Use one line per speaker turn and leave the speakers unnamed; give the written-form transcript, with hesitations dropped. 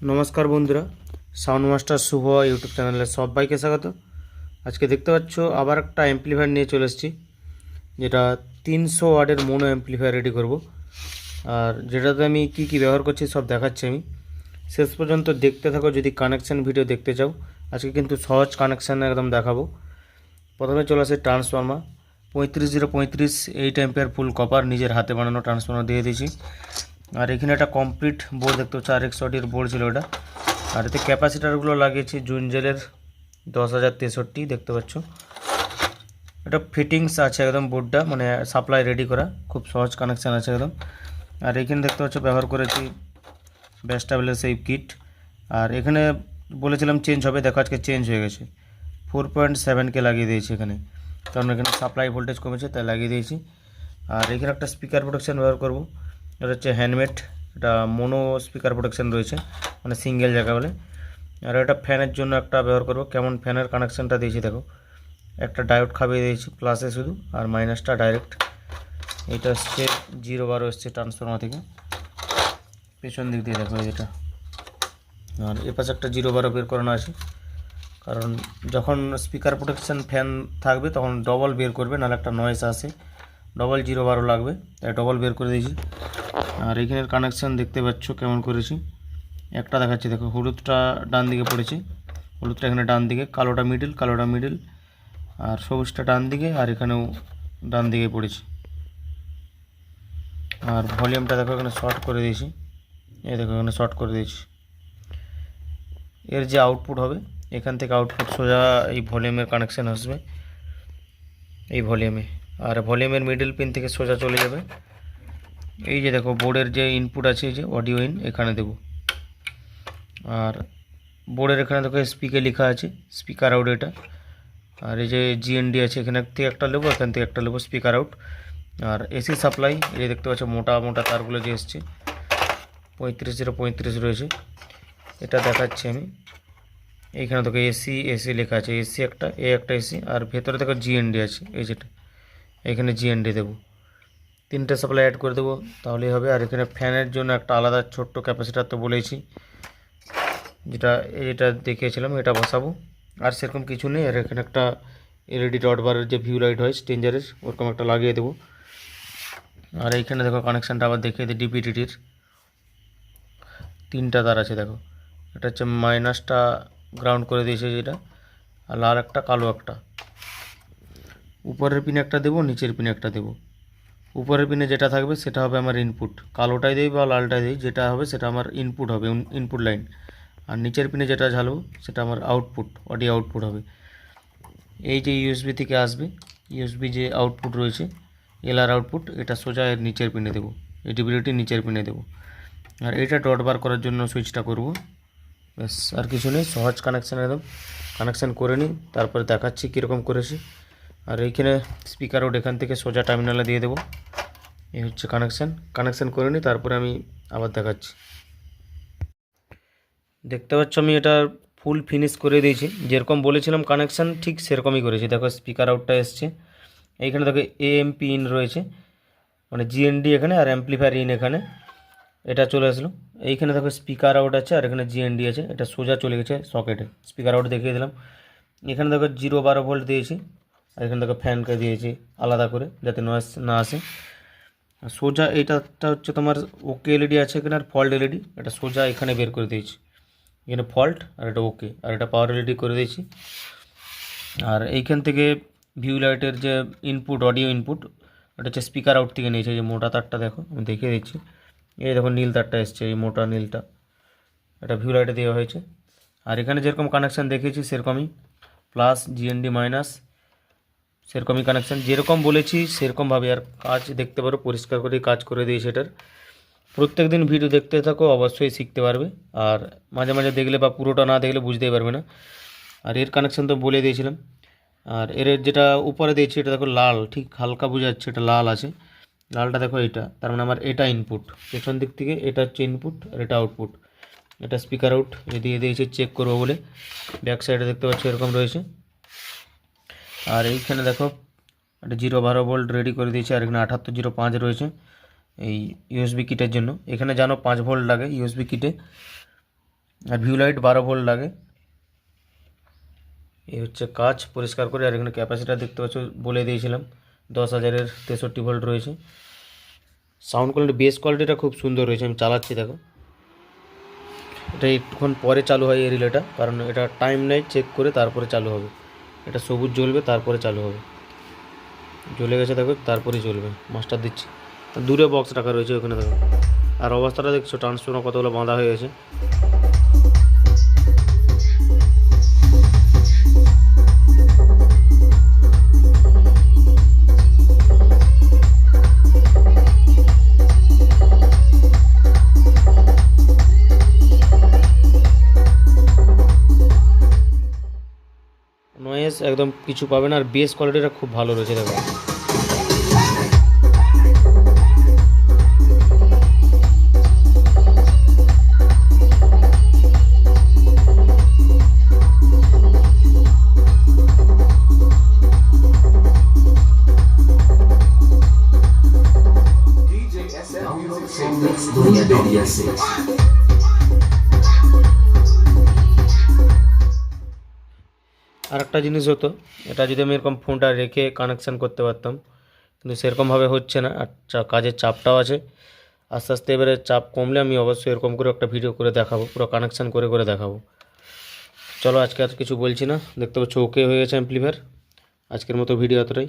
নমস্কার বন্ধুরা, sound master শুভ YouTube চ্যানেলে সবাইকে স্বাগত। আজকে দেখতে পাচ্ছ আবার একটা অ্যাম্পলিফায়ার নিয়ে চলে এসেছি, যেটা 300 ওয়াটের মোনো অ্যাম্পলিফায়ার রেডি করব। আর যেটাতে আমি কি ব্যবহার করছি সব দেখাচ্ছি আমি। শেষ পর্যন্ত দেখতে থাকো যদি কানেকশান ভিডিও দেখতে চাও। আজকে কিন্তু সহজ কানেকশান একদম দেখাবো। প্রথমে চলে আসে ট্রান্সফর্মার 35 8 অ্যাম্পিয়ার ফুল কপার, নিজের হাতে বানানো ট্রান্সফর্মার দিয়ে দিয়েছি। আর এখানে একটা কমপ্লিট বোর্ড দেখতে হচ্ছে, আর 100টির বোর্ড ছিল এটা। আর এতে ক্যাপাসিটারগুলো লাগিয়েছি জুনজেলের 10,063 দেখতে পাচ্ছ। এটা ফিটিংস আছে একদম বোর্ডটা, মানে সাপ্লাই রেডি করা, খুব সহজ কানেকশান আছে একদম। আর এখানে দেখতে পাচ্ছ ব্যবহার করেছি বেস্টাবেলের সেই কিট। আর এখানে বলেছিলাম চেঞ্জ হবে, দেখো আজকে চেঞ্জ হয়ে গেছে। 4.7K লাগিয়ে দিয়েছি এখানে, কারণ এখানে সাপ্লাই ভোল্টেজ কমেছে তাই লাগিয়ে দিয়েছি। আর এখানে একটা স্পিকার প্রোটেকশান ব্যবহার করব, এটা হচ্ছে হ্যান্ডমেড, এটা মোনো স্পিকার প্রোটেকশান রয়েছে, মানে সিঙ্গেল জায়গা বলে। আর এটা ফ্যানের জন্য একটা ব্যবহার করব। কেমন ফ্যানের কানেকশানটা দিয়েছি দেখো, একটা ডায়োড খাবিয়ে দিয়েছি প্লাসে শুধু, আর মাইনাসটা ডাইরেক্ট। এটা হচ্ছে 0 এসছে ট্রান্সফর্মার থেকে, পেছন দিক দিয়ে দেখো এটা। আর এ পাশে একটা 0 বের করানো আছে, কারণ যখন স্পিকার প্রোটেকশান ফ্যান থাকবে তখন ডবল বের করবে, নাহলে একটা নয়েজ আসে, ডবল 0 লাগবে, তাই ডবল বের করে দিয়েছি। আর এখানের কানেকশান দেখতে পাচ্ছ কেমন করেছি, একটা দেখাচ্ছি দেখো। হলুদটা ডান দিকে পড়েছে, হলুদটা এখানে ডান দিকে, কালোটা মিডিল, আর সবুজটা ডান দিকে, আর এখানেও ডান দিকে পড়েছে। আর ভলিউমটা দেখো এখানে শর্ট করে দিয়েছি, এই দেখো এখানে শর্ট করে দিয়েছি। এর যে আউটপুট হবে, এখান থেকে আউটপুট সোজা এই ভলিউমের কানেকশান আসবে, এই ভলিউমে। আর ভলিউমের মিডল পিন থেকে সোজা চলে যাবে এই যে দেখো বোর্ডের যে ইনপুট আছে, এই যে অডিও ইন, এখানে দেবো। আর বোর্ডের এখানে দেখো স্পিকে লেখা আছে স্পিকার আউট এটা। আর এই যে জিএনডি আছে, এখানে থেকে একটা নেবো, এখান থেকে একটা নেবো স্পিকার আউট। আর এসি সাপ্লাই, এই যে দেখতে পাচ্ছ মোটা মোটা তারগুলো যে এসছে, 35 রয়েছে, এটা দেখাচ্ছি আমি। এইখানে দেখো এসি লেখা আছে, এসি একটা এসি, আর ভেতরে দেখো জিএনডি আছে, এই যেটা এখানে জিএনডি দেবো। 3টে সাপ্লাই অ্যাড করে দেবো, তাহলেই হবে। আর এখানে ফ্যানের জন্য একটা আলাদা ছোট্ট ক্যাপাসিটার তো বলেছি, যেটা দেখিয়েছিলাম, এটা বসাবো। আর সেরকম কিছু নেই। আর এখানে একটা এলইডি ডট বারের যে ভিউ লাইট হয় স্টেঞ্জারের, ওরকম একটা লাগিয়ে দেবো। আর এইখানে দেখো কানেকশানটা আবার দেখিয়ে দিই, ডিপিটিটির 3টা তার আছে দেখো। এটা হচ্ছে মাইনাসটা গ্রাউন্ড করে দিয়েছে যেটা, আর লাল একটা কালো একটা। উপরের পিনে একটা দেবো, নিচের পিনে একটা দেবো। উপরের পিনে যেটা থাকবে সেটা হবে আমার ইনপুট, কালোটাই দিই বা লালটাই দিই, যেটা হবে সেটা আমার ইনপুট হবে, ইনপুট লাইন। আর নিচের পিনে যেটা ঝালবো সেটা আমার আউটপুট, অডিও আউটপুট হবে। এই যে ইউএসবি থেকে আসবে, ইউএসবি যে আউটপুট রয়েছে, এলআর আউটপুট, এটা সোজা এর নিচের পিনে দেবো, এই ডিভিডিটি নিচের পিনে দেবো। আর এটা ডট বার করার জন্য সুইচটা করব, ব্যাস। আর কিছু নেই, সহজ কানেকশান একদম। কানেকশান করে নিই, তারপরে দেখাচ্ছি কীরকম করেছি। আর এইখানে স্পিকার আউট এখান থেকে সোজা টার্মিনালে দিয়ে দেবো। এই হচ্ছে কানেকশান করে নিই, তারপরে আমি আবার দেখাচ্ছি। দেখতে পাচ্ছ আমি এটা ফুল ফিনিশ করে দিয়েছি, যেরকম বলেছিলাম কানেকশান ঠিক সেরকমই করেছি। দেখো স্পিকার আউটটা এসছে, এইখানে দেখো এএমপি ইন রয়েছে, মানে জিএনডি এখানে, আর অ্যাম্পলিফায়ার ইন এখানে, এটা চলে আসলো। এইখানে দেখো স্পিকার আউট আছে, আর এখানে জিএনডি আছে, এটা সোজা চলে গেছে সকেটে। স্পিকার আউট দেখিয়ে দিলাম। এখানে দেখো 0 দিয়েছি, আর এখানে দেখো ফ্যানকে দিয়েছি আলাদা করে যাতে নয়েজ না আসে। সোজা এইটাটা হচ্ছে তোমার ওকে এলইডি আছে এখানে, আর ফল্ট এলইডি, এটা সোজা এখানে বের করে দিয়েছি। এখানে ফল্ট, আর এটা ওকে, আর এটা পাওয়ার এলইডি করে দিয়েছি। আর এইখান থেকে ভিউ লাইটের যে ইনপুট, অডিও ইনপুট, ওটা হচ্ছে স্পিকার আউট থেকে নিয়েছে। যে মোটা তারটা দেখো, আমি দেখিয়ে দিচ্ছি, এই দেখো নীল তারটা এসছে, এই মোটা নীলটা, এটা ভিউ লাইটে দেওয়া হয়েছে। আর এখানে যেরকম কানেকশান দেখিয়েছি সেরকমই, প্লাস জিএনডি মাইনাস, সেরকমই কানেকশান যেরকম বলেছি সেরকমভাবে। আর কাজ দেখতে পারো, পরিষ্কার করে কাজ করে দিয়েছি এটার। প্রত্যেক দিন ভিডিও দেখতে থাকো, অবশ্যই শিখতে পারবে। আর মাঝে মাঝে দেখলে বা পুরোটা না দেখলে বুঝতেই পারবে না। আর এর কানেকশান তো বলে দিয়েছিলাম। আর এর যেটা উপরে দিয়েছি এটা দেখো লাল, ঠিক হালকা বোঝা যাচ্ছে এটা লাল আছে, লালটা দেখো এটা, তার মানে আমার এটা ইনপুট, পেছন দিক থেকে এটা হচ্ছে ইনপুট, আর এটা আউটপুট। এটা স্পিকার আউট এ দিয়ে দিয়েছি চেক করবো বলে। ব্যাক সাইডে দেখতে পাচ্ছি এরকম রয়েছে। আর এইখানে দেখো একটা 0 রেডি করে দিয়েছি, আর এখানে 7805 রয়েছে এই ইউএসবি কিটের জন্য। এখানে জানো 5 ভোল্ট লাগে ইউএসবি কিটে। আর ভিউ লাইট 12 ভোল্ট লাগে। এই হচ্ছে কাজ পরিষ্কার করে। আর এখানে ক্যাপাসিটার দেখতে পাচ্ছ, বলে দিয়েছিলাম 10,000-এর 63 ভোল্ট রয়েছে। সাউন্ড কোয়ালিটি, বেস কোয়ালিটিটা খুব সুন্দর রয়েছে। আমি চালাচ্ছি, দেখো। এটা একটুক্ষণ পরে চালু হয় এই রিলেটা, কারণ এটা টাইম নেই, চেক করে তারপরে চালু হবে। এটা সবুজ জ্বলবে, তারপরে চালু হবে। জ্বলে গেছে দেখো, তারপরেই চলবে। মাস্টার দিচ্ছি। দূরে বক্স রাখা রয়েছে ওখানে, দেখো। আর অবস্থাটা দেখছো, ট্রান্সফর্মার কতগুলো বাঁধা হয়ে গেছে। নয়েজ একদম কিছু পাবে না। আর বেস কোয়ালিটিটা খুব ভালো রয়েছে, দেখো। আর একটা জিনিস হতো, এটা যদি আমি এরকম ফোনটা রেখে কানেকশান করতে পারতাম, কিন্তু সেরকমভাবে হচ্ছে না। আর কাজের চাপটাও আছে। আস্তে আস্তে এবারে চাপ কমলে আমি অবশ্যই এরকম করে একটা ভিডিও করে দেখাবো, পুরো কানেকশান করে করে দেখাবো। চলো, আজকে আর কিছু বলছি না, দেখতে পাচ্ছ ওকে হয়ে গেছে অ্যাম্প্লিফায়ার। আজকের মতো ভিডিও এতটাই।